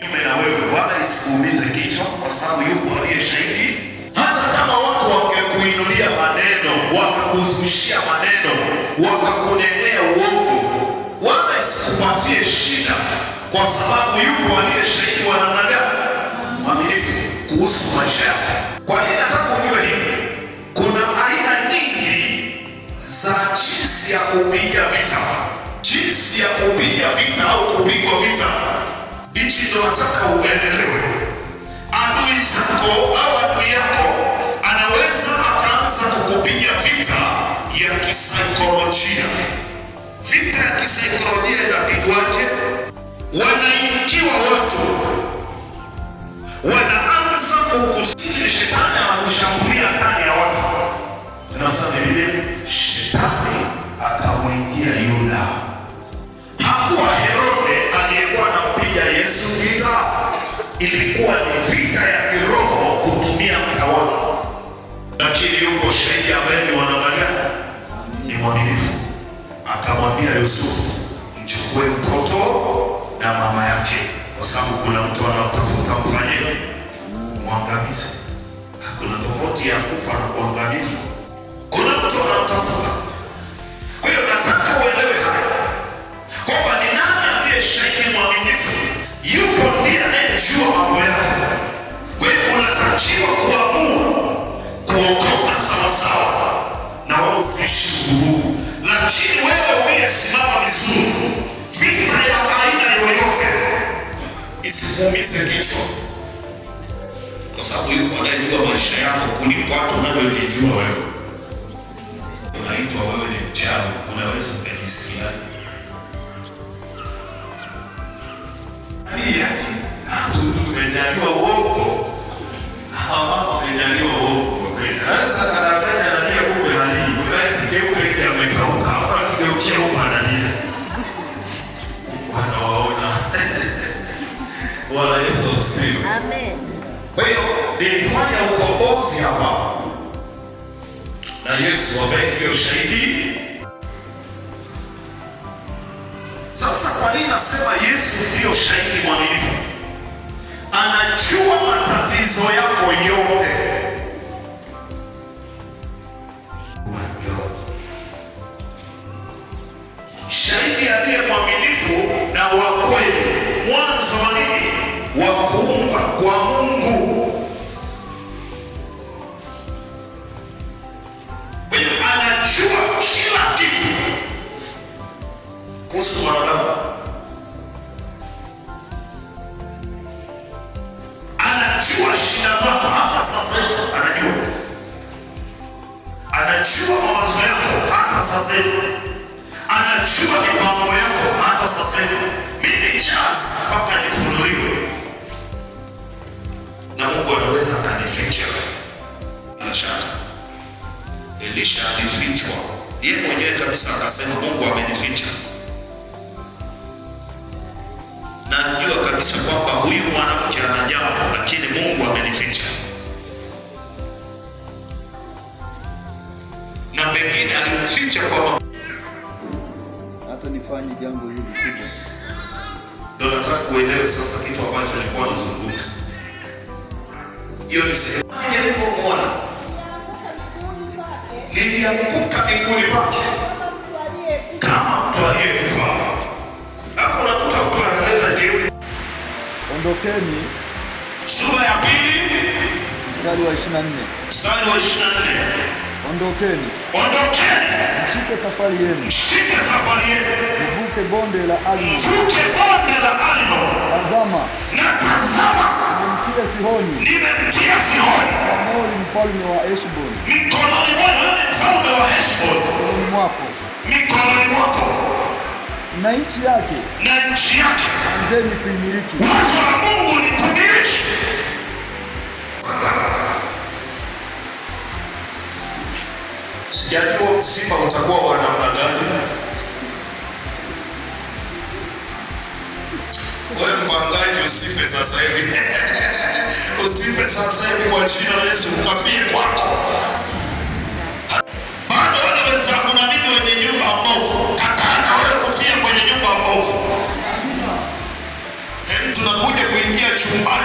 Nyume na wewe wala isikuumize kichwa, kwa sababu yupo aliye shahidi. Hata kama watu wangekuinulia maneno, wakakuzushia maneno, wakakunenea uongo, wala isikupatie shida, kwa sababu yupo aliye shahidi wa namna gani? Mwaminifu kuhusu maisha yako. Kwa nini nataka ujue hivi? Kuna aina nyingi za jinsi ya kupiga vita, jinsi ya kupiga vita au kupigwa vita. Hichi ndo nataka uelewe. Adui zako au adui yako anaweza akaanza kukupiga vita ya kisaikolojia. Vita ya kisaikolojia inapigwaje? Wanaingiwa watu, wanaanza kukusili. Shetani anakushambulia ndani ya watu. Tunasema Biblia, shetani akamwingia Yuda. Hakuwa Herode aliyekuwa anampiga Yesu vita, ilikuwa ni vita ya kiroho kutumia mtawala. Lakini yupo shahidi ambaye ni wanamagana, ni mwaminifu. Akamwambia Yusufu, mchukue mtoto na mama yake, kwa sababu kuna mtu anamtafuta, mfanye mwangamize. Kuna tofauti ya kufa na kuangamizwa. Kuna mtu anamtafuta. Kwa hiyo nataka uelewe haya, kwamba ni nani aliye shahidi mwaminifu? Yupo ndiye anayejua mambo yako. Kwa hiyo unatakiwa kuamua kuokoka sawasawa na wala usiishi vuguvugu. Lakini wewe uliyesimama vizuri, vita ya aina yoyote isikuumize kichwa, kwa sababu yupo anayejua maisha yako kuliko watu unavyojijua wewe. Unaitwa wewe ni mchawi, unaweza ukajisikia tumejaliwa uongo. Hawa mama wamejaliwa uongo kwa kweli. Sasa anadanganya na nia kumbe halii. Kigeuke ile amekauka. Hapa kigeukia huko anania. Wanawaona. Bwana Yesu asifiwe. Amen. Kwa hiyo nilifanya ukombozi hapa. Na Yesu ambaye ndio shahidi. Sasa kwa nini nasema Yesu ndio shahidi mwaminifu? Anajua matatizo yako yote. Shahidi aliye mwaminifu na wa kweli, mwanzo wa nini? Wa kuumba kwa Mungu. Anajua kila kitu kuhusu mwanadamu. Anajua shida zako hata sasa hivi, anajua. Anajua mawazo yako hata sasa hivi. Anajua mipango yako hata sasa hivi. Mimi chance mpaka nifunuliwe. Na Mungu anaweza akanificha. Anashaka. Elisha alifichwa. Yeye mwenyewe kabisa akasema Mungu amenificha. Najua kabisa kwamba huyu mwanamke ana jambo, lakini Mungu amenificha. Na pengine alimficha kwa hata nifanye jambo hili kubwa. Ndio nataka kuelewe sasa kitu ambacho nilikuwa nazungumza. Hiyo ni sehemu nilipomwona. Nilianguka miguuni pake kama mtu aliyekufa. Hakuna mtu analeta jeuri. Ondokeni. Sura ya 2 mstari wa 24. Mstari wa 24. Ondokeni. Ondokeni. Mshike safari yenu. Mshike safari yenu. Mvuke bonde la Arno. Mvuke bonde la Arno. Tazama. Na tazama. Nimemtia Sihoni. Nimemtia Sihoni. Amori mfalme wa Heshboni. Mikononi mwako, mfalme wa Heshboni. Mikononi mwako. Mikononi mwako. Na nchi yake. Na nchi yake. Anzeni kuimiliki. Wazo la Mungu ni kumiliki. Sijajua msiba utakuwa wa namna gani. Wewe mpangaji usife sasa hivi. Usife sasa hivi kwa jina la Yesu, ukafie kwako. Bado wale wenzangu na mimi wenye nyumba mbovu, kataa na wewe kufia kwenye nyumba mbovu. Tunakuja kuingia kuingia chumbani